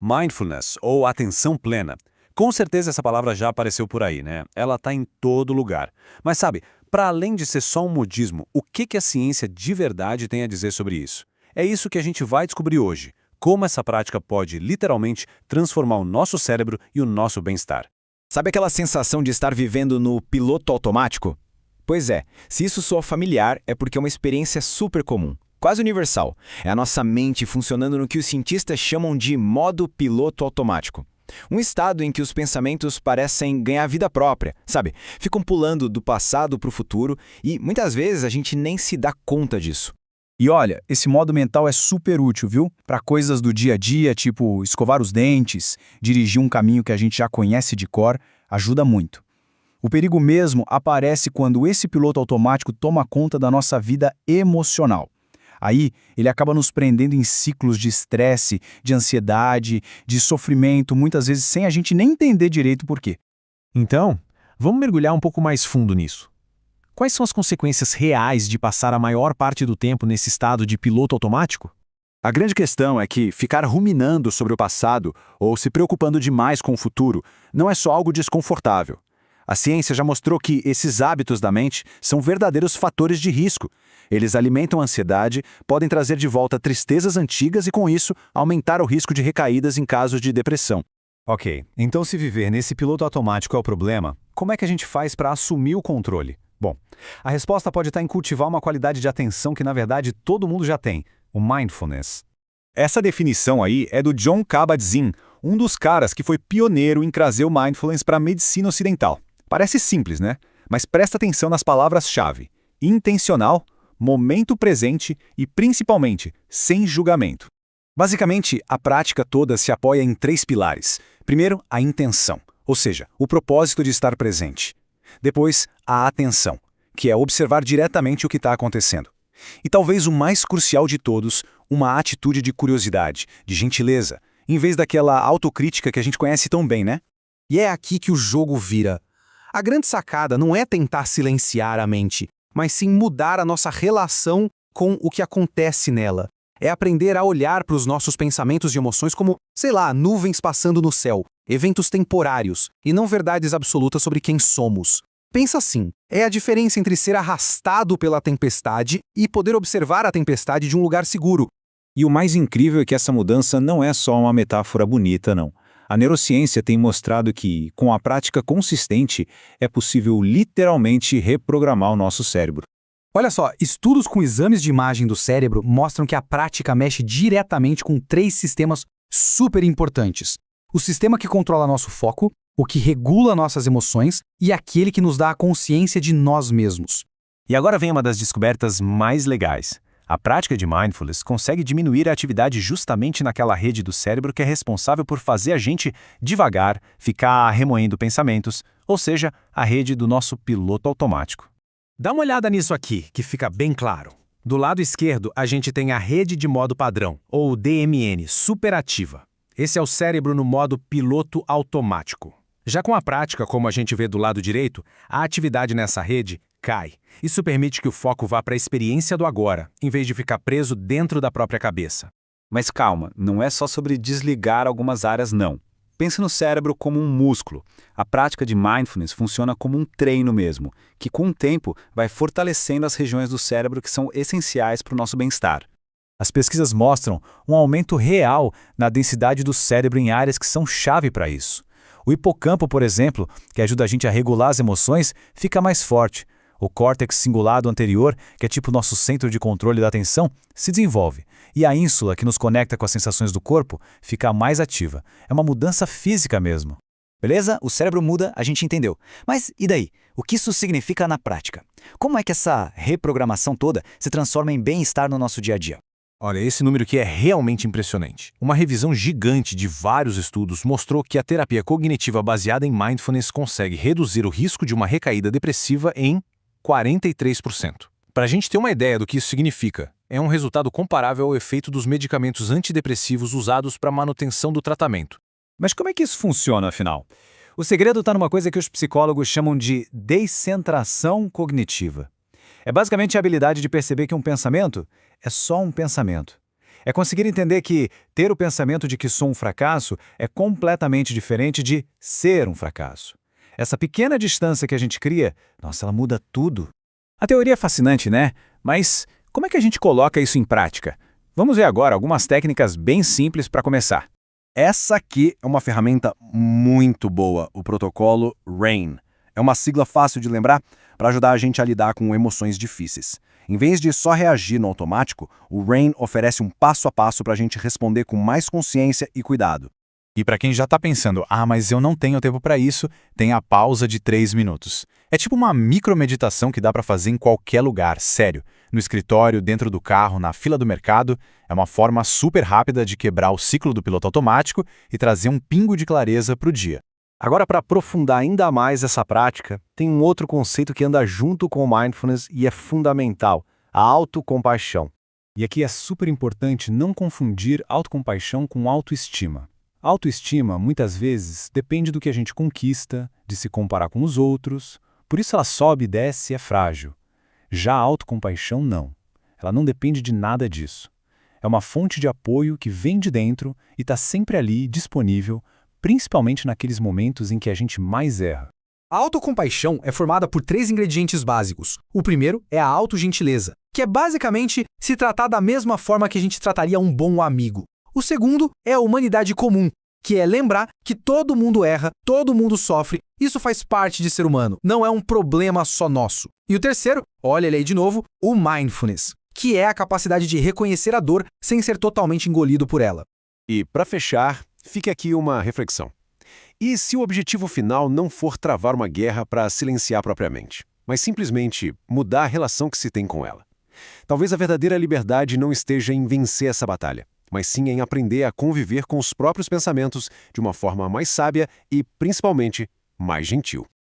Mindfulness, ou atenção plena. Com certeza essa palavra já apareceu por aí, né? Ela está em todo lugar. Mas sabe, para além de ser só um modismo, o que a ciência de verdade tem a dizer sobre isso? É isso que a gente vai descobrir hoje. Como essa prática pode, literalmente, transformar o nosso cérebro e o nosso bem-estar. Sabe aquela sensação de estar vivendo no piloto automático? Pois é, se isso soa familiar, é porque é uma experiência super comum, quase universal. É a nossa mente funcionando no que os cientistas chamam de modo piloto automático. Um estado em que os pensamentos parecem ganhar vida própria, sabe? Ficam pulando do passado para o futuro e, muitas vezes, a gente nem se dá conta disso. E olha, esse modo mental é super útil, viu? Para coisas do dia a dia, tipo escovar os dentes, dirigir um caminho que a gente já conhece de cor, ajuda muito. O perigo mesmo aparece quando esse piloto automático toma conta da nossa vida emocional. Aí, ele acaba nos prendendo em ciclos de estresse, de ansiedade, de sofrimento, muitas vezes sem a gente nem entender direito por quê. Então, vamos mergulhar um pouco mais fundo nisso. Quais são as consequências reais de passar a maior parte do tempo nesse estado de piloto automático? A grande questão é que ficar ruminando sobre o passado ou se preocupando demais com o futuro não é só algo desconfortável. A ciência já mostrou que esses hábitos da mente são verdadeiros fatores de risco. Eles alimentam a ansiedade, podem trazer de volta tristezas antigas e, com isso, aumentar o risco de recaídas em casos de depressão. Ok, então se viver nesse piloto automático é o problema, como é que a gente faz para assumir o controle? Bom, a resposta pode estar em cultivar uma qualidade de atenção que, na verdade, todo mundo já tem, o mindfulness. Essa definição aí é do Jon Kabat-Zinn, um dos caras que foi pioneiro em trazer o mindfulness para a medicina ocidental. Parece simples, né? Mas presta atenção nas palavras-chave: intencional, momento presente e, principalmente, sem julgamento. Basicamente, a prática toda se apoia em 3 pilares. Primeiro, a intenção, ou seja, o propósito de estar presente. Depois, a atenção, que é observar diretamente o que está acontecendo. E talvez o mais crucial de todos, uma atitude de curiosidade, de gentileza, em vez daquela autocrítica que a gente conhece tão bem, né? E é aqui que o jogo vira. A grande sacada não é tentar silenciar a mente, mas sim mudar a nossa relação com o que acontece nela. É aprender a olhar para os nossos pensamentos e emoções como, sei lá, nuvens passando no céu, eventos temporários, e não verdades absolutas sobre quem somos. Pensa assim, é a diferença entre ser arrastado pela tempestade e poder observar a tempestade de um lugar seguro. E o mais incrível é que essa mudança não é só uma metáfora bonita, não. A neurociência tem mostrado que, com a prática consistente, é possível literalmente reprogramar o nosso cérebro. Olha só, estudos com exames de imagem do cérebro mostram que a prática mexe diretamente com 3 sistemas super importantes. O sistema que controla nosso foco, o que regula nossas emoções e aquele que nos dá a consciência de nós mesmos. E agora vem uma das descobertas mais legais. A prática de mindfulness consegue diminuir a atividade justamente naquela rede do cérebro que é responsável por fazer a gente devagar, ficar remoendo pensamentos, ou seja, a rede do nosso piloto automático. Dá uma olhada nisso aqui, que fica bem claro. Do lado esquerdo, a gente tem a rede de modo padrão, ou DMN, superativa. Esse é o cérebro no modo piloto automático. Já com a prática, como a gente vê do lado direito, a atividade nessa rede cai. Isso permite que o foco vá para a experiência do agora, em vez de ficar preso dentro da própria cabeça. Mas calma, não é só sobre desligar algumas áreas, não. Pense no cérebro como um músculo. A prática de mindfulness funciona como um treino mesmo, que com o tempo vai fortalecendo as regiões do cérebro que são essenciais para o nosso bem-estar. As pesquisas mostram um aumento real na densidade do cérebro em áreas que são chave para isso. O hipocampo, por exemplo, que ajuda a gente a regular as emoções, fica mais forte. O córtex cingulado anterior, que é tipo nosso centro de controle da atenção, se desenvolve. E a ínsula, que nos conecta com as sensações do corpo, fica mais ativa. É uma mudança física mesmo. Beleza? O cérebro muda, a gente entendeu. Mas e daí? O que isso significa na prática? Como é que essa reprogramação toda se transforma em bem-estar no nosso dia a dia? Olha, esse número aqui é realmente impressionante. Uma revisão gigante de vários estudos mostrou que a terapia cognitiva baseada em mindfulness consegue reduzir o risco de uma recaída depressiva em 43%. Para a gente ter uma ideia do que isso significa, é um resultado comparável ao efeito dos medicamentos antidepressivos usados para manutenção do tratamento. Mas como é que isso funciona, afinal? O segredo está numa coisa que os psicólogos chamam de descentração cognitiva. É basicamente a habilidade de perceber que um pensamento é só um pensamento. É conseguir entender que ter o pensamento de que sou um fracasso é completamente diferente de ser um fracasso. Essa pequena distância que a gente cria, nossa, ela muda tudo. A teoria é fascinante, né? Mas como é que a gente coloca isso em prática? Vamos ver agora algumas técnicas bem simples para começar. Essa aqui é uma ferramenta muito boa, o protocolo RAIN. É uma sigla fácil de lembrar para ajudar a gente a lidar com emoções difíceis. Em vez de só reagir no automático, o RAIN oferece um passo a passo para a gente responder com mais consciência e cuidado. E para quem já está pensando, mas eu não tenho tempo para isso, tem a pausa de 3 minutos. É tipo uma micromeditação que dá para fazer em qualquer lugar, sério. No escritório, dentro do carro, na fila do mercado. É uma forma super rápida de quebrar o ciclo do piloto automático e trazer um pingo de clareza para o dia. Agora, para aprofundar ainda mais essa prática, tem um outro conceito que anda junto com o mindfulness e é fundamental, a autocompaixão. E aqui é super importante não confundir autocompaixão com autoestima. Autoestima, muitas vezes, depende do que a gente conquista, de se comparar com os outros, por isso ela sobe e desce e é frágil. Já a autocompaixão, não. Ela não depende de nada disso. É uma fonte de apoio que vem de dentro e está sempre ali, disponível, principalmente naqueles momentos em que a gente mais erra. A autocompaixão é formada por 3 ingredientes básicos. O primeiro é a autogentileza, que é basicamente se tratar da mesma forma que a gente trataria um bom amigo. O segundo é a humanidade comum, que é lembrar que todo mundo erra, todo mundo sofre, isso faz parte de ser humano, não é um problema só nosso. E o terceiro, olha ele aí de novo, o mindfulness, que é a capacidade de reconhecer a dor sem ser totalmente engolido por ela. E, para fechar, fica aqui uma reflexão. E se o objetivo final não for travar uma guerra para silenciar propriamente, mas simplesmente mudar a relação que se tem com ela? Talvez a verdadeira liberdade não esteja em vencer essa batalha, mas sim em aprender a conviver com os próprios pensamentos de uma forma mais sábia e, principalmente, mais gentil.